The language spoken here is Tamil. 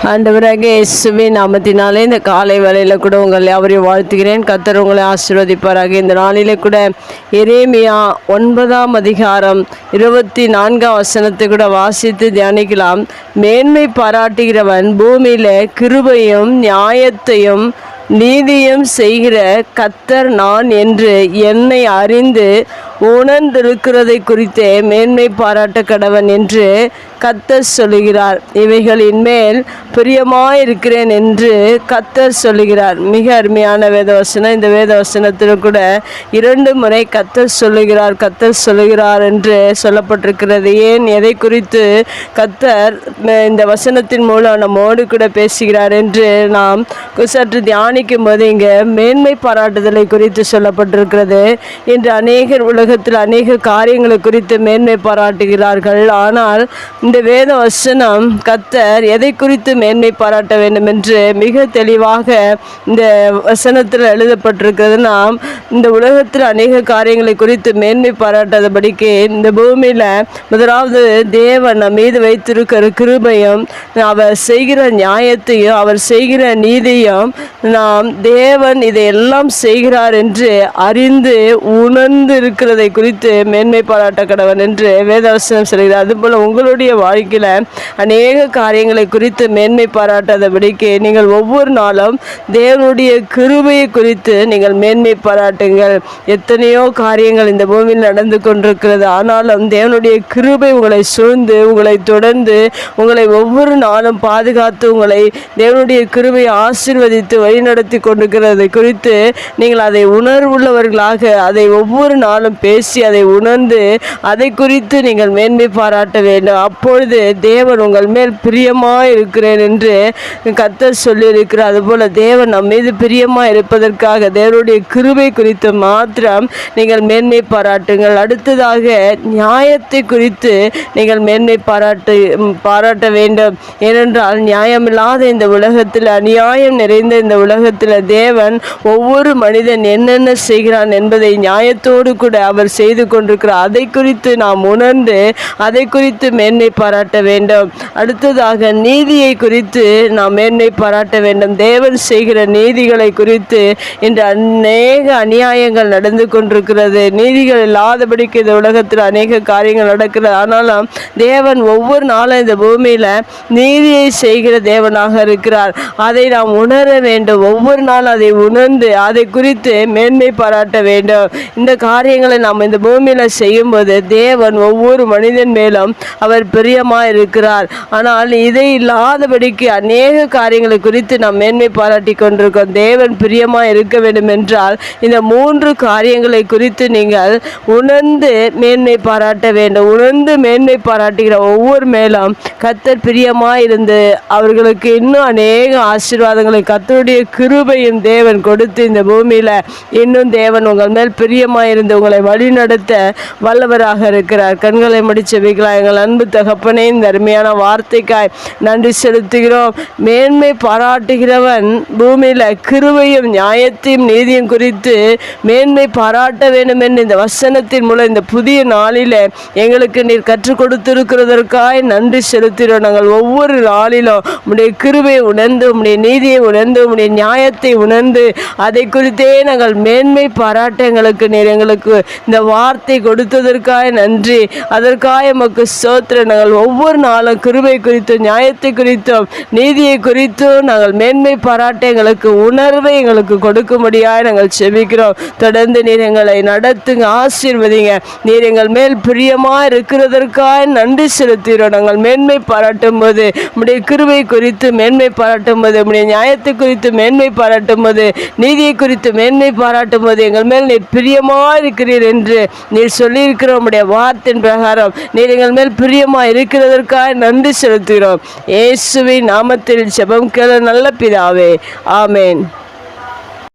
ஆண்டவராக இயேசுவின் நாமத்தினாலே இந்த காலை வேளையில் கூட உங்களை அவரை வாழ்த்துகிறேன். கர்த்தர் உங்களை ஆசீர்வதிப்பாராக. இந்த நாளிலே கூட எரேமியா 9ஆம் அதிகாரம் 24ஆம் வசனத்தை கூட வாசித்து தியானிக்கலாம். மேன்மை பாராட்டுகிறவன் பூமியில கிருபையும் நியாயத்தையும் நீதியும் செய்கிற கர்த்தர் நான் என்று என்னை அறிந்து உணர்ந்திருக்கிறதை குறித்தே மேன்மை பாராட்ட கடவன் என்று கர்த்தர் சொல்லுகிறார். இவைகளின் மேல் பிரியமாயிருக்கிறேன் என்று கர்த்தர் சொல்லுகிறார். மிக அருமையான வேதவசனம். இந்த வேதவசனத்தில் கூட 2 முறை கர்த்தர் சொல்லுகிறார் என்று சொல்லப்பட்டிருக்கிறது. ஏன், எதை குறித்து கர்த்தர் இந்த வசனத்தின் மூலம் நம்மோடு கூட பேசுகிறார் என்று நாம் சற்று தியானிக்கும் போது இங்கே மேன்மை பாராட்டுதலை குறித்து சொல்லப்பட்டிருக்கிறது. இன்று அநேகர் உலகத்தில் அநேக காரியங்களை குறித்து மேன்மை பாராட்டுகிறார்கள். ஆனால் இந்த வேத வசனம் கர்த்தர் எதை குறித்து மேன்மை பாராட்ட வேண்டும் என்று மிக தெளிவாக இந்த வசனத்தில் எழுதப்பட்டிருக்கிறது. இந்த உலகத்தில் அநேக காரியங்களை குறித்து மேன்மை பாராட்டாதபடிக்கு இந்த பூமியில் முதலாவது தேவன் நம் மீது வைத்திருக்கிற கிருபையும் அவர் செய்கிற நியாயத்தையும் அவர் செய்கிற நீதியும் நாம் தேவன் இதையெல்லாம் செய்கிறார் என்று அறிந்து உணர்ந்து இருக்கிறதை குறித்து மேன்மை பாராட்ட கடவன் என்று வேதவசனம் சொல்கிறார். அதுபோல் உங்களுடைய வாழ்க்கையில் அநேக காரியங்களை குறித்து மேன்மை பாராட்டாதபடிக்கு நீங்கள் ஒவ்வொரு நாளும் தேவனுடைய கிருபையை குறித்து நீங்கள் மேன்மை பாராட்டுங்கள். எத்தனையோ காரியங்கள் இந்த பூமியில் நடந்து கொண்டிருக்கிறது. ஆனாலும் தேவனுடைய கிருபை உங்களை சூழ்ந்து உங்களை தொடர்ந்து உங்களை ஒவ்வொரு நாளும் பாதுகாத்து உங்களை தேவனுடைய கிருபையை ஆசீர்வதித்து வழிநடத்தி கொண்டிருக்கிறது குறித்து நீங்கள் அதை உணர்வுள்ளவர்களாக அதை ஒவ்வொரு நாளும் பேசி அதை உணர்ந்து அதை குறித்து நீங்கள் மேன்மை பாராட்ட வேண்டும். அப்பொழுது தேவன் உங்கள் மேல் பிரியமாய் இருக்கிறேன் என்று கர்த்தர் சொல்லியிருக்கிறார். அதுபோல தேவன் நம் மீது பிரியமாய் இருப்பதற்காக தேவனுடைய கிருபை குறித்து மாத்திரம் நீங்கள் மேன்மை பாராட்டுங்கள். அடுத்ததாக நியாயத்தை குறித்து நீங்கள் மேன்மை பாராட்ட வேண்டும். ஏனென்றால் நியாயமில்லாத இந்த உலகத்தில் அநியாயம் நிறைந்த இந்த உலகத்தில் தேவன் ஒவ்வொரு மனிதன் என்னென்ன செய்கிறான் என்பதை நியாயத்தோடு கூட அவர் செய்து கொண்டிருக்கிறார். அதை குறித்து நாம் உணர்ந்து அதை குறித்து மேன்மை பாராட்ட வேண்டும். அடுத்ததாக நீதியை குறித்து நாம் மேன்மை பாராட்ட வேண்டும். தேவன் செய்கிற நீதிகளை குறித்து இன்று அநேக அநியாயங்கள் நடந்து கொண்டிருக்கிறது. நீதிகள் இல்லாதபடிக்கு இந்த உலகத்தில் அநேக காரியங்கள் நடக்கிறது. ஆனாலும் தேவன் ஒவ்வொரு நாளும் இந்த பூமியில நீதியை செய்கிற தேவனாக இருக்கிறார். அதை நாம் உணர வேண்டும். ஒவ்வொரு நாளும் அதை உணர்ந்து அதை குறித்து மேன்மை பாராட்ட வேண்டும். இந்த காரியங்களை நாம் இந்த பூமியில செய்யும் போது தேவன் ஒவ்வொரு மனிதன் மேலும் அவர் பிரியமாய் இருக்கிறார். ஆனால் இதை இல்லாதபடிக்கு அநேக காரியங்களை குறித்து நாம் மேன்மை பாராட்டி கொண்டிருக்கோம். தேவன் பிரியமாய் இருக்க வேண்டும் என்றால் இந்த 3 காரியங்களை குறித்து நீங்கள் உணர்ந்து மேன்மை பாராட்ட வேண்டும். உணர்ந்து மேன்மை பாராட்டுகிற ஒவ்வொரு மேலும் கர்த்தர் பிரியமாய் இருந்து அவர்களுக்கு இன்னும் அநேக ஆசீர்வாதங்களை கர்த்தருடைய கிருபையும் தேவன் கொடுத்து இந்த பூமியில இன்னும் தேவன் உங்கள் மேல் பிரியமாய் இருந்து உங்களை வழிநடத்த வல்லவராக இருக்கிறார். கண்களை முடிச்சு வைக்கலாம். எங்கள் அன்பு தகப்பனே, இந்த அருமையான வார்த்தைக்காய் நன்றி செலுத்துகிறோம். மேன்மை பாராட்டுகிறவன் பூமியில கிருபையும் நியாயத்தையும் நீதியும் குறித்து மேன்மை பாராட்ட வேண்டும் என்று இந்த வசனத்தின் மூலம் இந்த புதிய நாளில எங்களுக்கு நீர் கற்றுக் கொடுத்திருக்கிறதற்காய் நன்றி செலுத்துகிறோம். நாங்கள் ஒவ்வொரு நாளிலும் உம்முடைய கிருபையை உணர்ந்து உம்முடைய நீதியை உணர்ந்து உம்முடைய நியாயத்தை உணர்ந்து அதை குறித்தே நாங்கள் மேன்மை பாராட்ட எங்களுக்கு இந்த வார்த்தை கொடுத்ததற்காய் நன்றி. அதற்காக எமக்கு ஸ்தோத்திரம். நாங்கள் ஒவ்வொரு நாளும் கிருபை குறித்தும் நியாயத்தை குறித்தும் நீதியை குறித்தும் நாங்கள் மேன்மை பாராட்ட எங்களுக்கு உணர்வை எங்களுக்கு கொடுக்கும்படியாய் நாங்கள் செபிக்கிறோம். தொடர்ந்து நீர் எங்களை நடத்துங்க, ஆசீர்வதிங்க. நீர் எங்கள் மேல் பிரியமாக இருக்கிறதற்காக நன்றி செலுத்துகிறோம். நாங்கள் மேன்மை பாராட்டும் போது உம்முடைய கிருபை குறித்து மேன்மை பாராட்டும் போது உம்முடைய நியாயத்தை குறித்து மேன்மை பாராட்டும் போது நீதியை குறித்து மேன்மை பாராட்டும் போது எங்கள் மேல் நீர் பிரியமாக இருக்கிறீர் என்று நீர் சொல்லியிருக்கிற உம்முடைய வார்த்தையின் பிரகாரம் நீர் எங்கள் மேல் பிரியமாக இருக்கிறதற்காக நன்றி செலுத்துகிறோம். இயேசுவின் நாமத்தில் ஜெபம் கேள நல்ல பிதாவே, ஆமேன்.